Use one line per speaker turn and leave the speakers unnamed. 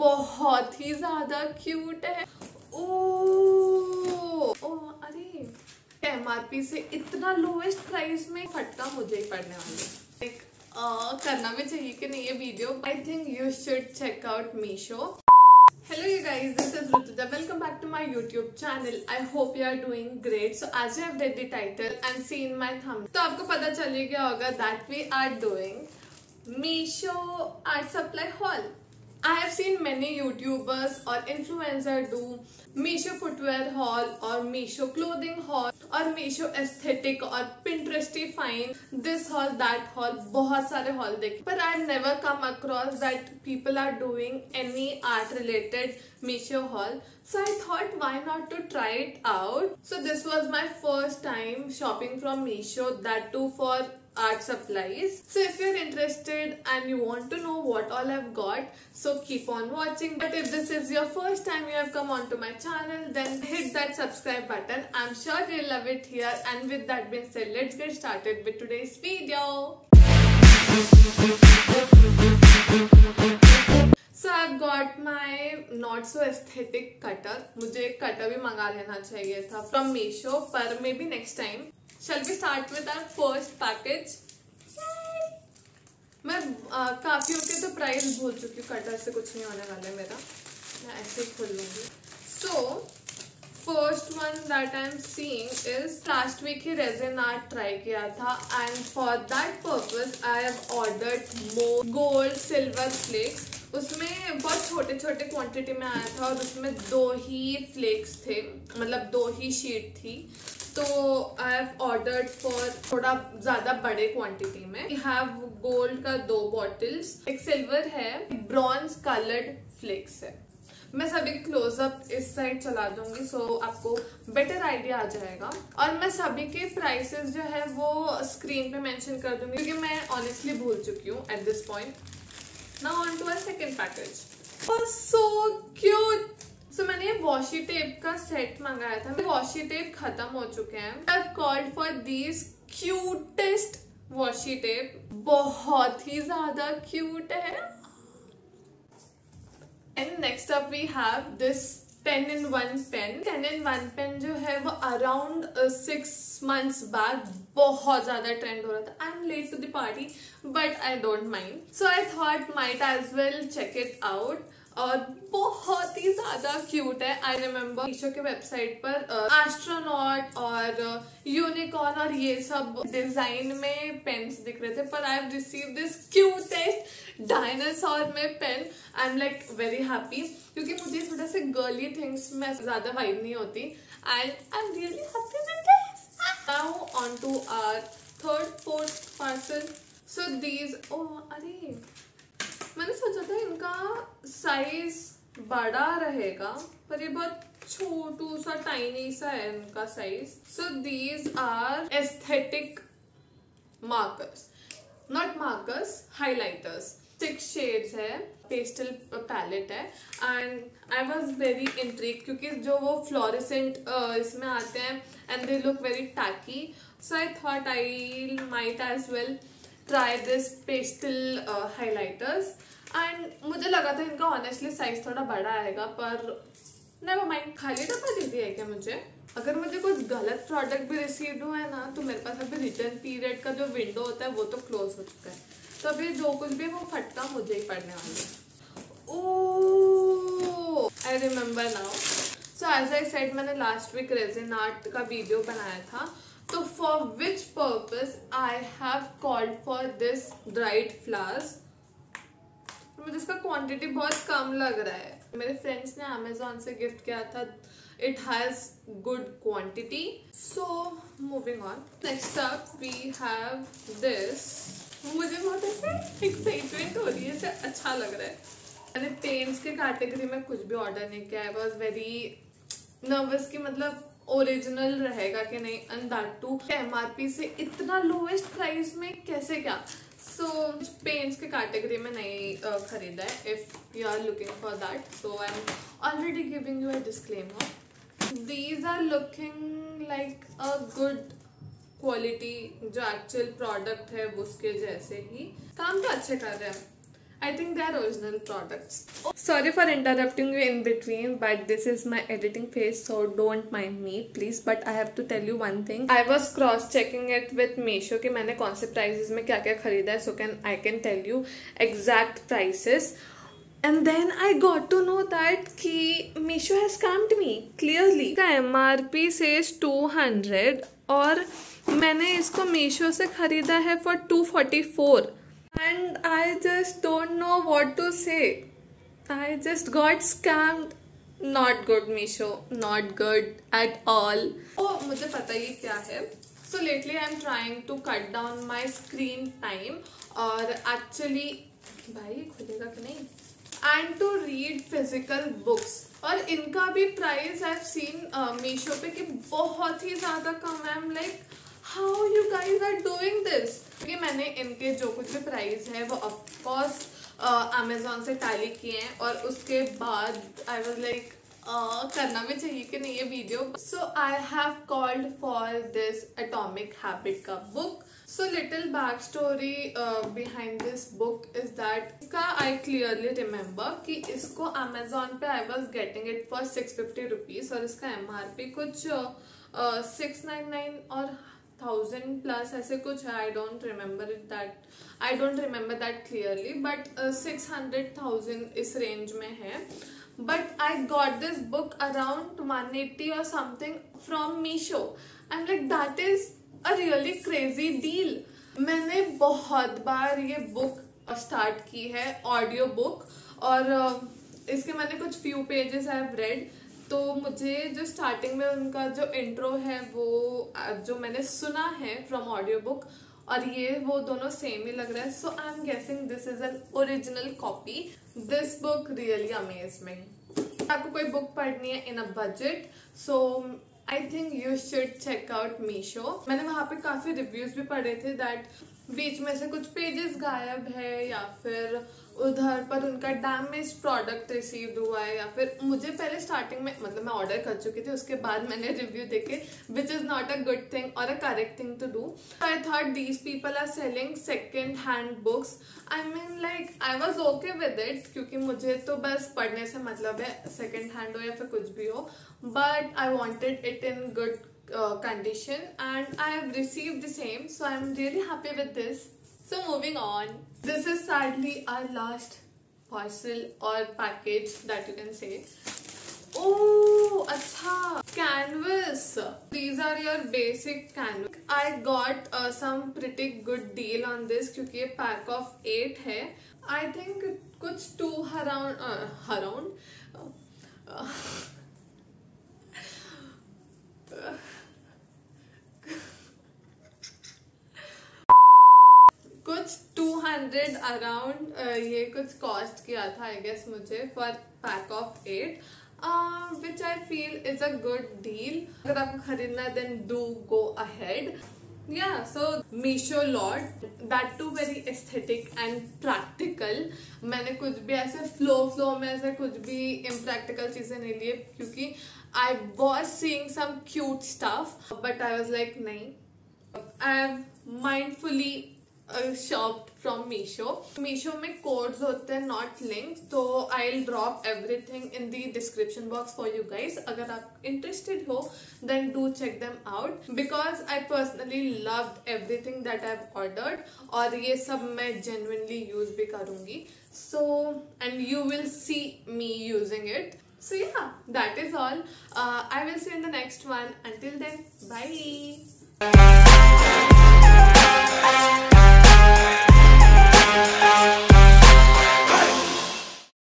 बहुत ही ज्यादा क्यूट है। ओ अरे MRP से इतना लोएस्ट प्राइस में फटका मुझे ही पड़ने वाला है। करना भी चाहिए कि नहीं ये video. I think you should check out Meesho. Hello you guys, this is Rutuja. Welcome back to my YouTube channel. I hope you are doing great. So as you have read the title and seen my thumbnail, तो आपको पता चल गया होगा that we are doing Meesho art supply haul. I have seen many YouTubers or influencers do Meesho footwear haul or Meesho clothing haul और Meesho aesthetic और Pinteresty find this haul that haul, बहुत सारे haul देखे, पर I have never come across that people are doing any art related Meesho haul. So I thought why not to try it out. So this was my first time shopping from Meesho, that too for art supplies. So if you're interested and you want to know what all I've got, so keep on watching. But if this is your first time you have come onto my channel, then hit that subscribe button. I'm sure you'll love it here. And with that being said, let's get started with today's video. So I've got my not so aesthetic cutter. मुझे एक cutter भी मंगा लेना चाहिए था from Meesho, पर maybe next time. Shall we start with our first package? मैं काफियों के तो प्राइस भूल चुकी हूँ, कटर से कुछ नहीं होने वाला है मेरा, मैं ऐसे ही खोल लूंगी. So first one that I'm seeing is last week he resin art try किया था and for that purpose I have ordered more gold silver flakes. उसमें बहुत छोटे छोटे क्वांटिटी में आया था और उसमें 2 ही फ्लेक्स थे, मतलब 2 ही शीट थी. तो आई हैव ऑर्डर्ड फॉर थोड़ा ज़्यादा बड़े क्वांटिटी में. वी हैव गोल्ड का 2 बॉटल्स, एक सिल्वर है, ब्रॉन्ज कलर्ड फ्लेक्स है. मैं सभी क्लोजअप इस साइड चला दूंगी सो आपको बेटर आइडिया आ जाएगा. और मैं सभी के प्राइसेस जो है वो स्क्रीन पे मेंशन कर दूंगी क्योंकि मैं ऑनेस्टली भूल चुकी हूँ at this point. Now on to our second package. So cute. So, मैंने ये वॉशी टेप का सेट मंगाया था. वॉशी टेप खत्म हो चुके हैं. I've called for these cutest washi tape. बहुत ही ज्यादा क्यूट है. And next up we have this 10-in-1 pen. 10-in-1 pen जो है वो around 6 months back बहुत ज्यादा ट्रेंड हो रहा था. I'm late to the party but I don't mind. So I thought might as well check it out. और बहुत ही ज्यादा क्यूट है. आई रिमेम्बर मीशो के वेबसाइट पर एस्ट्रोनॉट और यूनिकॉर्न और ये सब डिजाइन में पेन्स दिख रहे थे, पर I have received this cutest dinosaur में pen. I am like very happy क्योंकि मुझे थोड़ा से गर्ली थिंग्स में ज्यादा वाइब नहीं होती and I am really happy with this. Now on to our third fourth parcel. So these अरे मैंने सोचा था इनका साइज बड़ा रहेगा पर ये बहुत छोटू सा टाइनी सा है इनका size. So these are aesthetic markers, not markers, highlighters. 6 shades है, पेस्टल पैलेट है and I was very intrigued क्योंकि जो वो फ्लोरेसेंट इसमें आते हैं and they look very tacky. So I thought I might as well try this pastel highlighters and मुझे लगा था इनका ऑनेस्टली साइज थोड़ा बड़ा आएगा पर नेवर माइंड. खाली डब्बा दे दिया है क्या मुझे? अगर मुझे कुछ गलत प्रोडक्ट भी रिसीव हुआ है ना तो मेरे पास अभी रिटर्न पीरियड का जो विंडो होता है वो तो क्लोज हो चुका है, तो अभी जो कुछ भी वो फटका मुझे ही पड़ने वाला है. Oh I remember now. So as I said मैंने लास्ट वीक रेजिन आर्ट का वीडियो बनाया था. तो for which purpose I have called for this dried flowers. मुझे इसका क्वांटिटी बहुत कम लग रहा है. मेरे फ्रेंड्स ने अमेजोन से गिफ्ट किया था. It has good quantity. So moving on. Next up we have this. मुझे बहुत ऐसे एक्साइटमेंट हो रही है, ऐसे अच्छा लग रहा है. मैंने पेंट्स के कैटेगरी में कुछ भी ऑर्डर नहीं किया. आई वॉज वेरी नर्वस कि मतलब ओरिजिनल रहेगा कि नहीं एंड दैट टू MRP से इतना लोएस्ट प्राइस में कैसे क्या. सो पेंट्स के कैटेगरी में नहीं खरीदा है. If you are looking for that so I am already giving you a disclaimer. These are looking like a good quality. जो एक्चुअल प्रोडक्ट है उसके जैसे ही काम तो अच्छे कर रहे हैं. I think they are original products. Sorry for interrupting you in between, but this is my editing phase, so don't mind me please. But I have to tell you one thing. I was cross checking it with Meesho कि मैंने कौन से prices में क्या क्या खरीदा है, so I can tell you exact prices. And then I got to know that कि Meesho has scammed me clearly. का MRP says 200 और मैंने इसको Meesho से खरीदा है for 244. And I just don't know what to say. I just got scammed. Not good, Meesho. Not good at all. Oh, मुझे पता ही क्या है. So lately I'm trying to cut down my screen time और actually भाई खुलेगा कि नहीं? And to read physical books. और इनका भी price I've seen Meesho पे कि बहुत ही ज़्यादा कम है. I'm like, how you guys are doing this? क्योंकि मैंने इनके जो कुछ भी प्राइस है वो ऑफकोर्स अमेजोन से टैली किए हैं और उसके बाद आई वाज लाइक करना भी चाहिए कि नहीं ये video. So I have called for this atomic habit का book. So little back story behind this book is that इसका आई क्लियरली रिमेम्बर कि इसको अमेजोन पे I was getting it for 650 rupees और इसका MRP कुछ 699 और 1000 प्लस ऐसे कुछ है. I don't remember that clearly but 600,000 इस रेंज में है. But I got this book around 180 और something from Meesho. I am like that is a really crazy deal. मैंने बहुत बार ये बुक स्टार्ट की है ऑडियो बुक और इसके मैंने कुछ few pages I have read. तो मुझे जो स्टार्टिंग में उनका जो इंट्रो है वो जो मैंने सुना है फ्रॉम ऑडियो बुक और ये वो दोनों सेम ही लग रहा है. So I am guessing this is an original copy. This book really amaze me. आपको कोई बुक पढ़नी है in a budget so I think you should check out Meesho. मैंने वहाँ पे काफी रिव्यूज भी पढ़े थे दैट बीच में से कुछ पेजेस गायब है या फिर उधर पर उनका डैमेज प्रोडक्ट रिसीव हुआ है या फिर मुझे पहले स्टार्टिंग में मतलब मैं ऑर्डर कर चुकी थी उसके बाद मैंने रिव्यू देखे which is not a good thing और a correct thing to do. I thought these people are selling second hand books. I mean like I was okay with it क्योंकि मुझे तो बस पढ़ने से मतलब है सेकेंड हैंड हो या फिर कुछ भी हो. But I wanted it in good condition and I have received the same, so I am really happy with this. So moving on, this is sadly our last parcel or package that you can say. Oh, acha, canvas. These are your basic canvas. I got some pretty good deal on this क्योंकि ये pack of 8 है. I think कुछ 2 around कुछ 200 around ये कुछ cost किया था I guess मुझे for pack of 8 which I feel is a good deal. अगर आपको खरीदना है then do go ahead. Yeah, so Meesho Lord, that too very aesthetic and practical. मैंने कुछ भी ऐसे flow में ऐसे कुछ भी impractical चीजें नहीं लिए क्योंकि I was seeing some cute stuff, but I was like नहीं. I have mindfully shopped from Meesho. Meesho में codes होते हैं not links, तो I'll drop everything in the description box for you guys. अगर आप interested हो then do check them out because I personally loved everything that I've ordered और ये सब मैं genuinely use भी करूँगी. So and you will see me using it. So yeah, that is all. I will see you in the next one. Until then, bye.